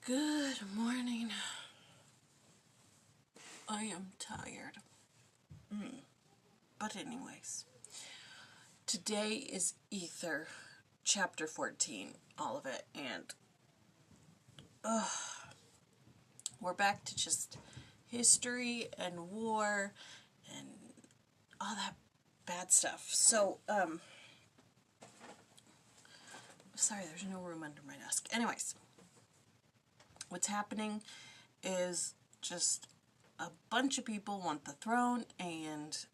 Good morning. I am tired. But anyways, today is Ether, chapter 14, all of it, and we're back to just history and war and all that bad stuff. So, sorry, there's no room under my desk. Anyways, what's happening is just a bunch of people want the throne, and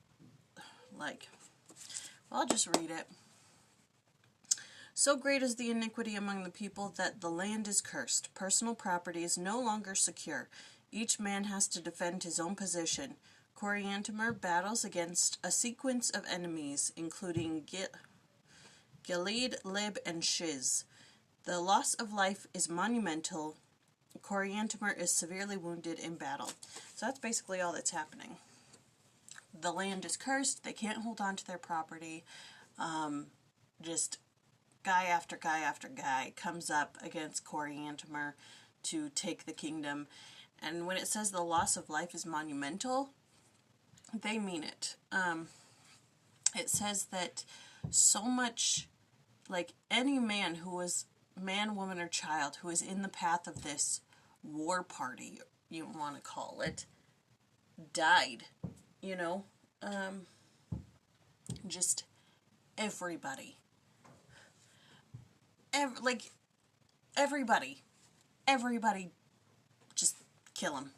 I'll just read it. So great is the iniquity among the people that the land is cursed. Personal property is no longer secure. Each man has to defend his own position. Coriantumr battles against a sequence of enemies, including Gilead, Lib, and Shiz. The loss of life is monumental. Coriantumr is severely wounded in battle. So that's basically all that's happening. The land is cursed. They can't hold on to their property. Just guy after guy after guy comes up against Coriantumr to take the kingdom. And when it says the loss of life is monumental, they mean it. It says that so much, like any man who is man, woman, or child who is in the path of this war party, you want to call it, died, just everybody. Everybody just kill him.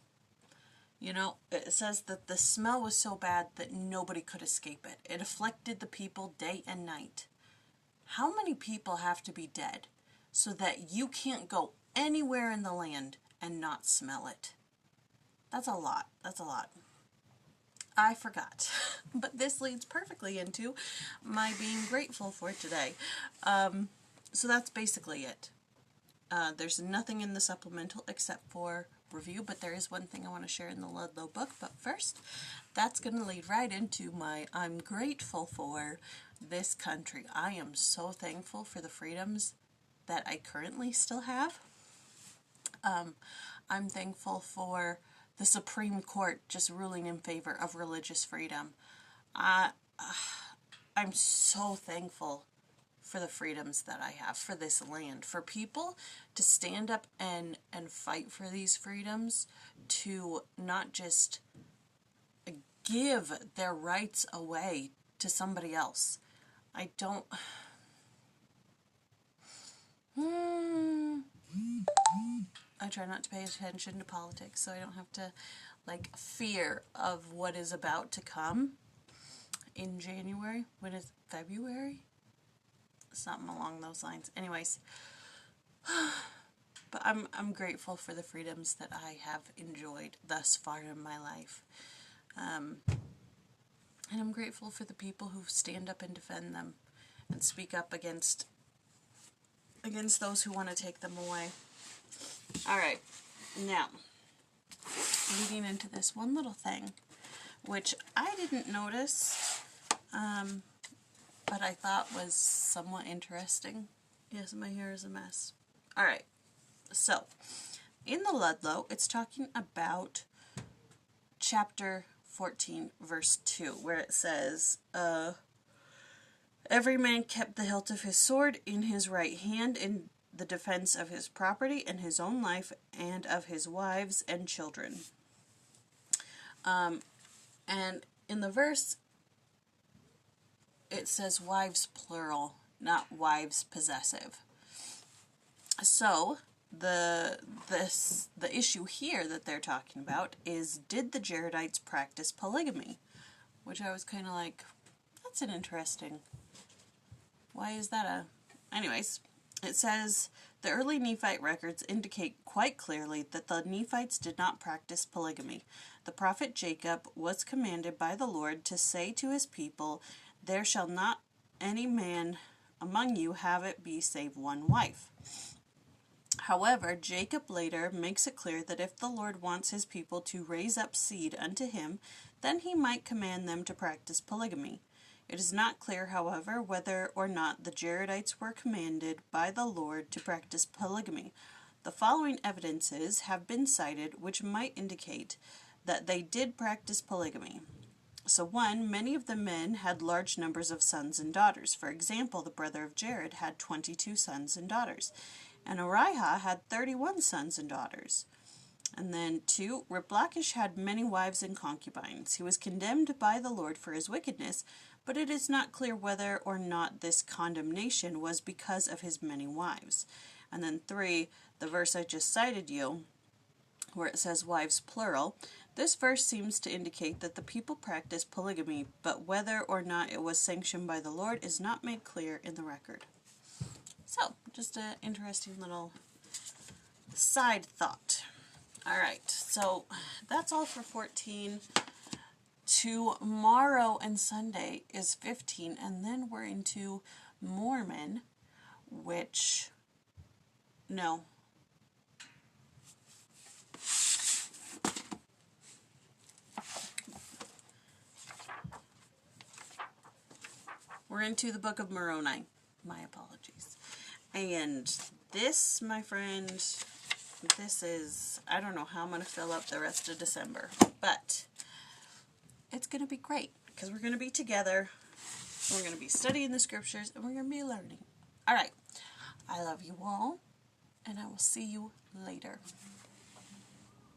It says that the smell was so bad that nobody could escape it. It afflicted the people day and night. How many people have to be dead so that you can't go anywhere in the land and not smell it? That's a lot. I forgot. But this leads perfectly into my being grateful for today. So that's basically it. There's nothing in the supplemental except for review, but there is one thing I want to share in the Ludlow book. But first, that's going to lead right into my I'm grateful for this country. I am so thankful for the freedoms that I currently still have. I'm thankful for the Supreme Court just ruling in favor of religious freedom. I'm so thankful for the freedoms that I have, for this land, for people to stand up and fight for these freedoms, to not just give their rights away to somebody else. I try not to pay attention to politics so I don't have to, fear of what is about to come in January. When is February? Something along those lines. Anyways, but I'm grateful for the freedoms that I have enjoyed thus far in my life. And I'm grateful for the people who stand up and defend them and speak up against those who want to take them away. Alright, now, leading into this one little thing, which I didn't notice, but I thought was somewhat interesting. Yes, my hair is a mess. Alright, so, in the Ludlow, it's talking about chapter 14, verse 2, where it says, every man kept the hilt of his sword in his right hand in the defense of his property and his own life and of his wives and children. And in the verse, it says wives plural, not wives possessive. So the issue here that they're talking about is, did the Jaredites practice polygamy? Which I was kind of like, that's an interesting. Why is that anyways, it says the early Nephite records indicate quite clearly that the Nephites did not practice polygamy. The prophet Jacob was commanded by the Lord to say to his people, "There shall not any man among you have it be save one wife." However, Jacob later makes it clear that if the Lord wants his people to raise up seed unto him, then he might command them to practice polygamy. It is not clear, however, whether or not the Jaredites were commanded by the Lord to practice polygamy. The following evidences have been cited which might indicate that they did practice polygamy. So 1, many of the men had large numbers of sons and daughters. For example, the brother of Jared had 22 sons and daughters, and Ariha had 31 sons and daughters. And then 2, Riplakish had many wives and concubines. He was condemned by the Lord for his wickedness, but it is not clear whether or not this condemnation was because of his many wives. And then 3, the verse I just cited you, where it says wives plural, this verse seems to indicate that the people practiced polygamy, but whether or not it was sanctioned by the Lord is not made clear in the record. So, just an interesting little side thought. Alright, so that's all for 14. Tomorrow and Sunday is 15, and then we're into Mormon, which, no. We're into the Book of Moroni. My apologies. And this, my friend, this is, I don't know how I'm going to fill up the rest of December, but it's going to be great because we're going to be together, we're going to be studying the scriptures, and we're going to be learning. All right. I love you all, and I will see you later.